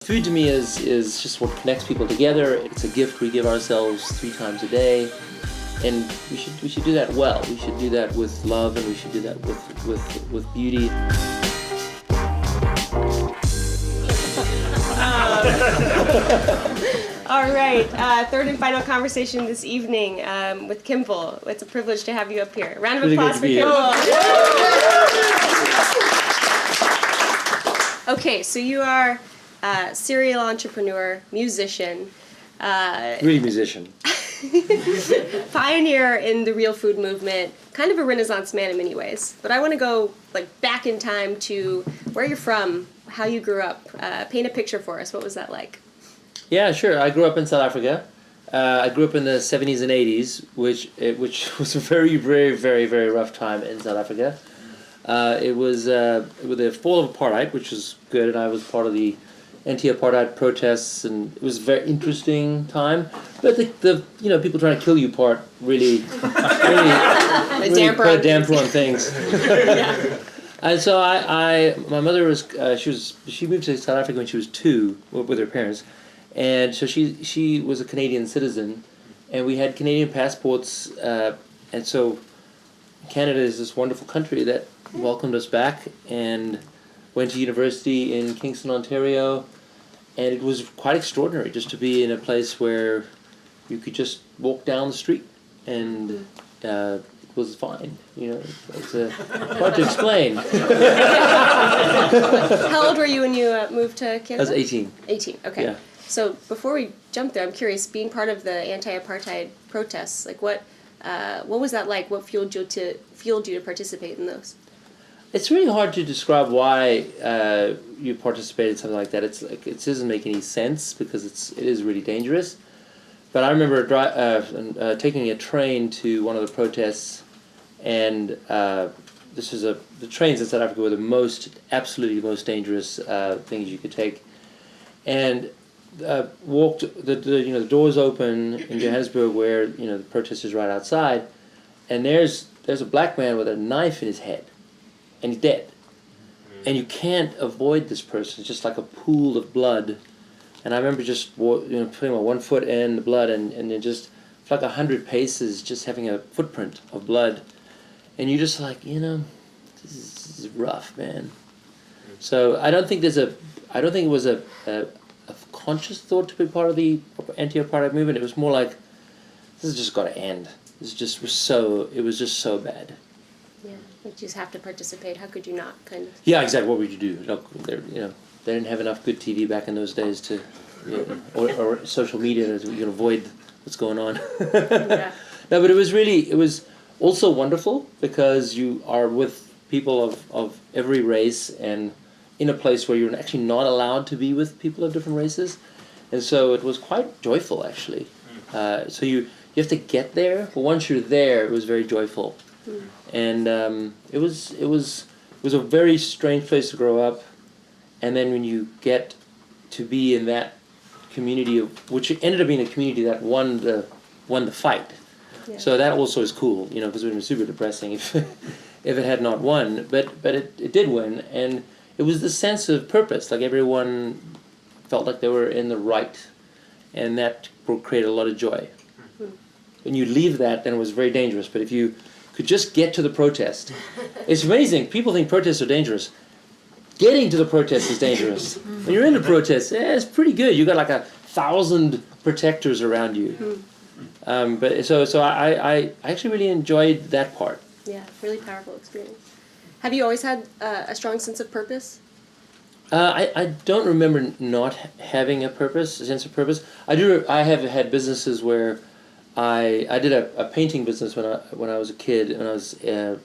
Food to me is just what connects people together. It's a gift we give ourselves 3 times a day, and we should do that well. We should do that with love, and we should do that with beauty. All right, third and final conversation this evening with Kimbal. It's a privilege to have you up here. Round of Really applause for Kimbal. Okay, so you are a serial entrepreneur, musician. Really musician. Pioneer in the real food movement, kind of a Renaissance man in many ways. But I want to go back in time to where you're from, how you grew up. Paint a picture for us. What was that like? Yeah, sure. I grew up in South Africa. I grew up in the 70s and 80s, which was a very, very, very, very rough time in South Africa. It was with the fall of apartheid, which was good, and I was part of the anti-apartheid protests, and it was a very interesting time. But the people trying to kill you part really put a damper on things. Yeah. And so my mother was she moved to South Africa when she was 2 with her parents, and so she was a Canadian citizen, and we had Canadian passports, and so Canada is this wonderful country that welcomed us back, and went to university in Kingston, Ontario, and it was quite extraordinary just to be in a place where you could just walk down the street, and it was fine. It's hard to explain. How old were you when you moved to Canada? I was 18. 18, okay. Yeah. So before we jump there, I'm curious, being part of the anti-apartheid protests, what was that like? What fueled you to participate in those? It's really hard to describe why you participated in something like that. It's like it doesn't make any sense because it is really dangerous. But I remember taking a train to one of the protests, and the trains in South Africa were absolutely most dangerous things you could take, and walked the doors open in Johannesburg where the protest is right outside, and there's a black man with a knife in his head. And he's dead. And you can't avoid this person. It's just like a pool of blood. And I remember just putting my one foot in the blood, and then just for like 100 paces, just having a footprint of blood. And you're just like, this is rough, man. So I don't think it was a conscious thought to be part of the anti-apartheid movement. It was more like, this has just got to end. It was just so bad. Yeah, you just have to participate. How could you not, kind of? Yeah, exactly. What would you do? Look, they didn't have enough good TV back in those days to, or social media to avoid what's going on. Yeah. No, but it was also wonderful because you are with people of every race and in a place where you're actually not allowed to be with people of different races, and so it was quite joyful actually. So you have to get there, but once you're there, it was very joyful. And it was a very strange place to grow up, and then when you get to be in that community, which ended up being a community that won the fight, so that also is cool, because it would have been super depressing if it had not won, but it did win, and it was the sense of purpose, like everyone felt like they were in the right, and that created a lot of joy. When you leave that, then it was very dangerous, but if you could just get to the protest. It's amazing. People think protests are dangerous. Getting to the protest is dangerous. When you're in the protest, it's pretty good. You got like 1,000 protectors around you. But I actually really enjoyed that part. Yeah, really powerful experience. Have you always had a strong sense of purpose? I don't remember not having a sense of purpose. I have had businesses where I did a painting business when I was a kid, when I was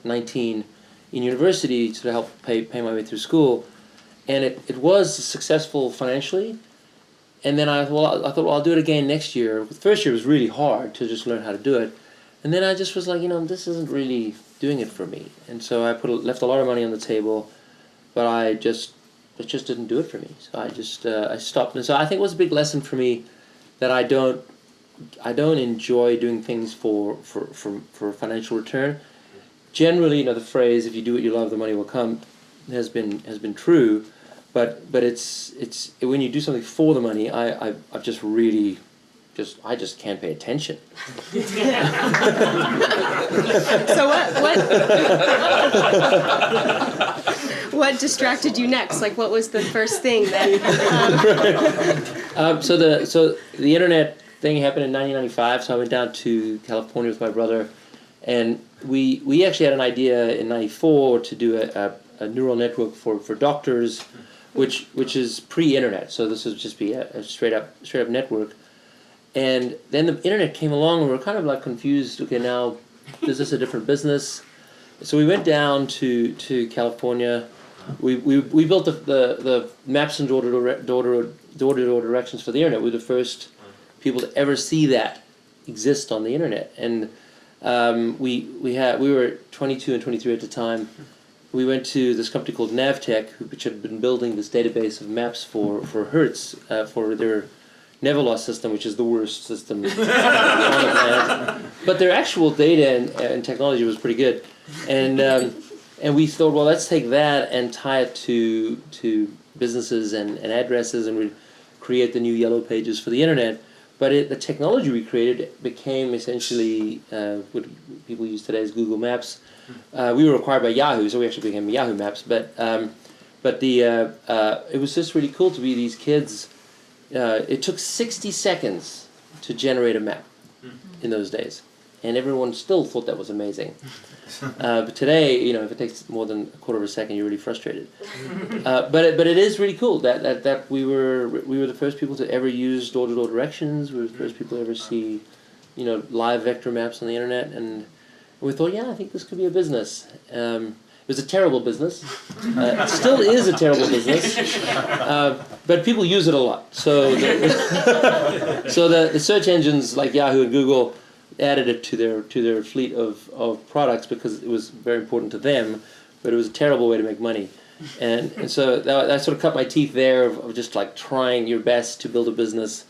19, in university to help pay my way through school, and it was successful financially. And then I thought, I'll do it again next year. The first year was really hard to just learn how to do it, and then I just was like, this isn't really doing it for me. And so I left a lot of money on the table, but it just didn't do it for me. So I stopped. And so I think it was a big lesson for me that I don't enjoy doing things for financial return. Generally, the phrase "if you do what you love, the money will come" has been true, but it's when you do something for the money, I've just really I just can't pay attention. So what distracted you next? Like, what was the first thing that? So the internet thing happened in 1995. So I went down to California with my brother, and we actually had an idea in '94 to do a neural network for doctors, which is pre-internet. So this would just be a straight up network. And then the internet came along, and we were kind of like confused. Okay, now is this a different business? So we went down to California. We built the maps and door-to-door directions for the internet. We were the first people to ever see that exist on the internet. And we were 22 and 23 at the time. We went to this company called Navtech, which had been building this database of maps for Hertz for their never loss system, which is the worst system on the planet. But their actual data and technology was pretty good. And we thought, well, let's take that and tie it to businesses and addresses, and we'd create the new yellow pages for the internet. But the technology we created became essentially what people use today as Google Maps. We were acquired by Yahoo, so we actually became Yahoo Maps. But it was just really cool to be these kids. It took 60 seconds to generate a map in those days, and everyone still thought that was amazing. But today, if it takes more than a quarter of a second, you're really frustrated. But it is really cool that we were the first people to ever use door-to-door directions. We were the first people to ever see, live vector maps on the internet, and we thought, yeah, I think this could be a business. It was a terrible business. It still is a terrible business, but people use it a lot. So the search engines like Yahoo and Google added it to their fleet of products because it was very important to them, but it was a terrible way to make money. And so that sort of cut my teeth there of just like trying your best to build a business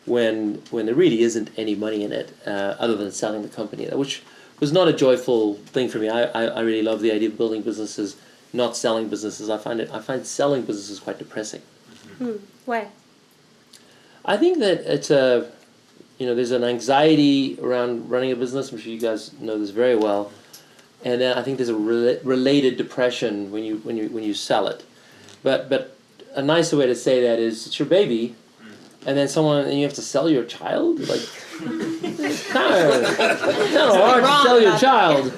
when there really isn't any money in it other than selling the company, which was not a joyful thing for me. I really love the idea of building businesses, not selling businesses. I find selling businesses quite depressing. Why? I think that it's there's an anxiety around running a business. I'm sure you guys know this very well. And then I think there's a related depression when you sell it. But a nicer way to say that is it's your baby, and then you have to sell your child. Like, it's kind of hard to sell your child.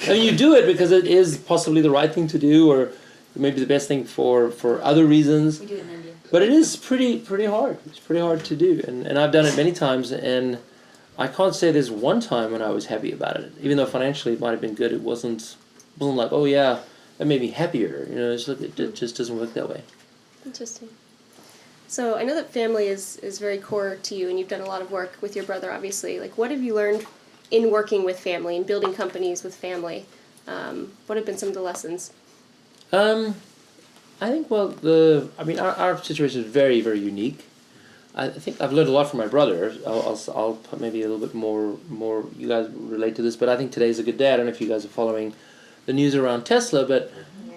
I mean, you do it because it is possibly the right thing to do, or maybe the best thing for other reasons. We do it in India. But it is pretty hard. It's pretty hard to do, and I've done it many times, and I can't say there's one time when I was happy about it. Even though financially it might have been good, it wasn't like, oh yeah, that made me happier. It just doesn't work that way. Interesting. So I know that family is very core to you, and you've done a lot of work with your brother, obviously. Like, what have you learned in working with family and building companies with family? What have been some of the lessons? I think, our situation is very, very unique. I think I've learned a lot from my brother. I'll put maybe a little bit more, you guys relate to this, but I think today's a good day. I don't know if you guys are following the news around Tesla, but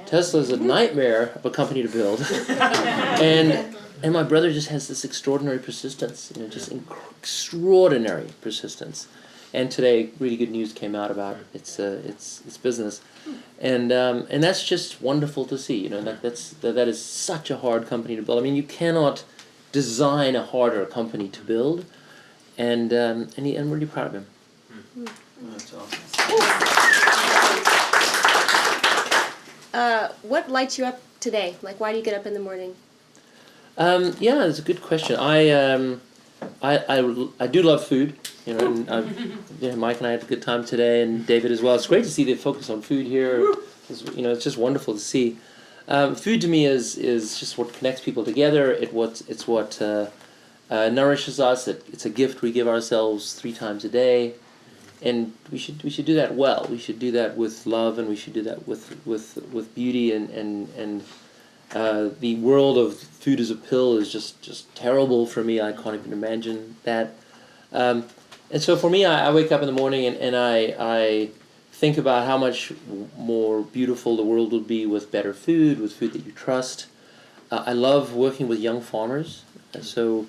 Tesla's a nightmare of a company to build. And my brother just has this extraordinary persistence, extraordinary persistence. And today, really good news came out about its business, and that's just wonderful to see. That is such a hard company to build. I mean, you cannot design a harder company to build, and I'm really proud of him. That's awesome. What lights you up today? Like, why do you get up in the morning? Yeah, it's a good question. I do love food. And Mike and I had a good time today, and David as well. It's great to see the focus on food here. It's just wonderful to see. Food to me is just what connects people together. It's what nourishes us. It's a gift we give ourselves 3 times a day, and we should do that well. We should do that with love, and we should do that with beauty. And the world of food as a pill is just terrible for me. I can't even imagine that. And so for me, I wake up in the morning and I think about how much more beautiful the world would be with better food, with food that you trust. I love working with young farmers. So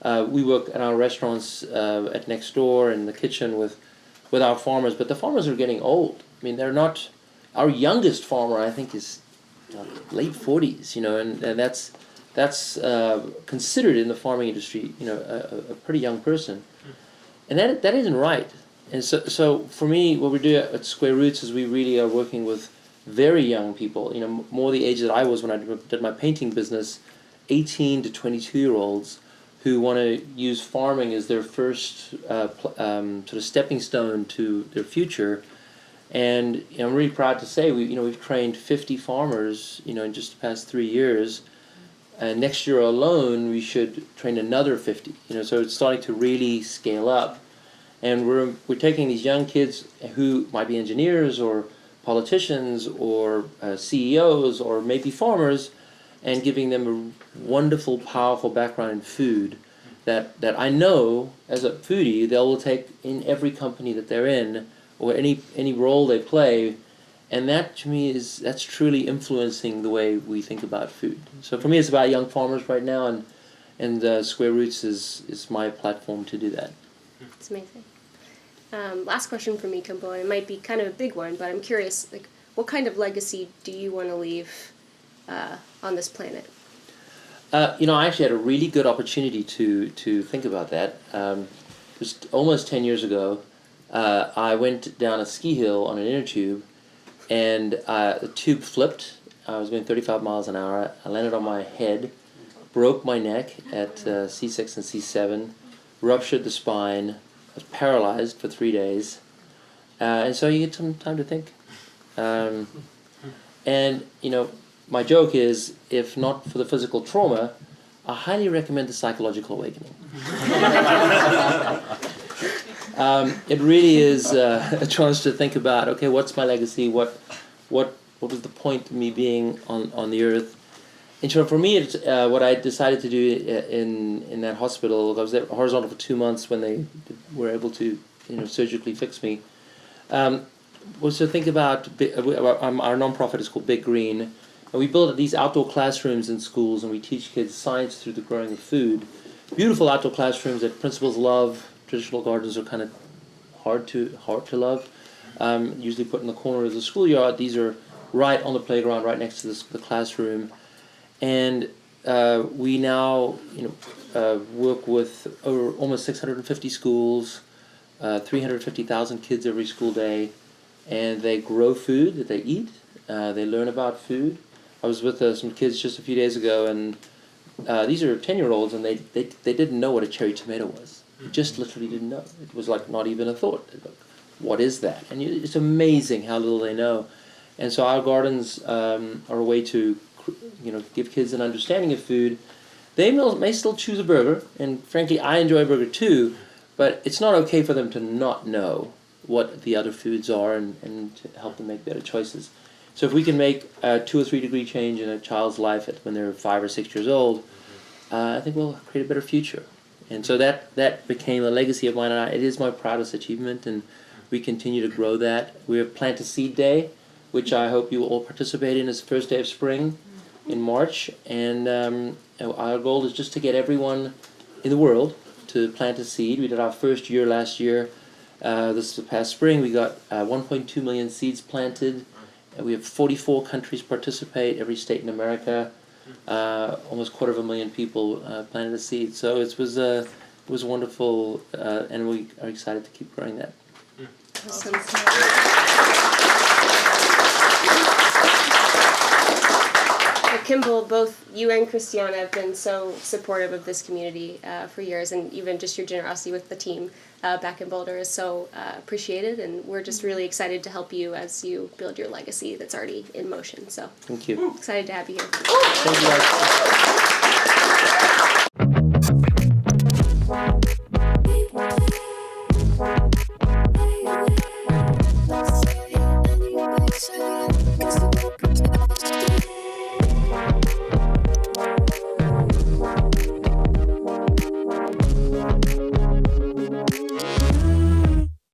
we work in our restaurants at next door in the kitchen with our farmers, but the farmers are getting old. I mean, they're not. Our youngest farmer, I think, is late 40s. And that's considered in the farming industry, a pretty young person, and that isn't right. And so for me, what we do at Square Roots is we really are working with very young people, more the age that I was when I did my painting business, 18 to 22-year-olds who want to use farming as their first sort of stepping stone to their future. And I'm really proud to say we've trained 50 farmers, in just the past 3 years. And next year alone, we should train another 50. So it's starting to really scale up. And we're taking these young kids who might be engineers or politicians or CEOs or maybe farmers, and giving them a wonderful, powerful background in food that I know as a foodie they will take in every company that they're in or any role they play. And that to me that's truly influencing the way we think about food. So for me, it's about young farmers right now, and Square Roots is my platform to do that. It's amazing. Last question for me, Kimbal, and it might be kind of a big one, but I'm curious, what kind of legacy do you want to leave on this planet? I actually had a really good opportunity to think about that. It was almost 10 years ago. I went down a ski hill on an inner tube, and the tube flipped. I was going 35 miles an hour. I landed on my head, broke my neck at C6 and C7, ruptured the spine, was paralyzed for 3 days, and so you get some time to think. And my joke is, if not for the physical trauma, I highly recommend the psychological awakening. It really is a chance to think about, okay, what's my legacy? What was the point of me being on the earth? And so for me, it's what I decided to do in that hospital. I was there horizontal for 2 months when they were able to surgically fix me. Was to think about our nonprofit is called Big Green, and we build these outdoor classrooms in schools, and we teach kids science through the growing of food. Beautiful outdoor classrooms that principals love. Traditional gardens are kind of hard to love. Usually put in the corner of the schoolyard. These are right on the playground, right next to the classroom. And we now work with almost 650 schools, 350,000 kids every school day, and they grow food that they eat. They learn about food. I was with some kids just a few days ago, and these are 10-year-olds, and they didn't know what a cherry tomato was. They just literally didn't know. It was like not even a thought. Like, what is that? And it's amazing how little they know. And so our gardens are a way to give kids an understanding of food. They may still choose a burger, and frankly, I enjoy a burger too, but it's not okay for them to not know what the other foods are and to help them make better choices. So if we can make a 2 or 3 degree change in a child's life when they're 5 or 6 years old, I think we'll create a better future. And so that became a legacy of mine, and it is my proudest achievement, and we continue to grow that. We have Plant a Seed Day, which I hope you will all participate in. It's the first day of spring in March, and our goal is just to get everyone in the world to plant a seed. We did our first year last year. This past spring, we got 1.2 million seeds planted. We have 44 countries participate, every state in America. Almost 250,000 people planted a seed. So it was wonderful, and we are excited to keep growing that. Awesome. Kimbal, both you and Christiana have been so supportive of this community for years, and even just your generosity with the team back in Boulder is so appreciated, and we're just really excited to help you as you build your legacy that's already in motion. So Thank you. Excited to have you here. Thank you guys.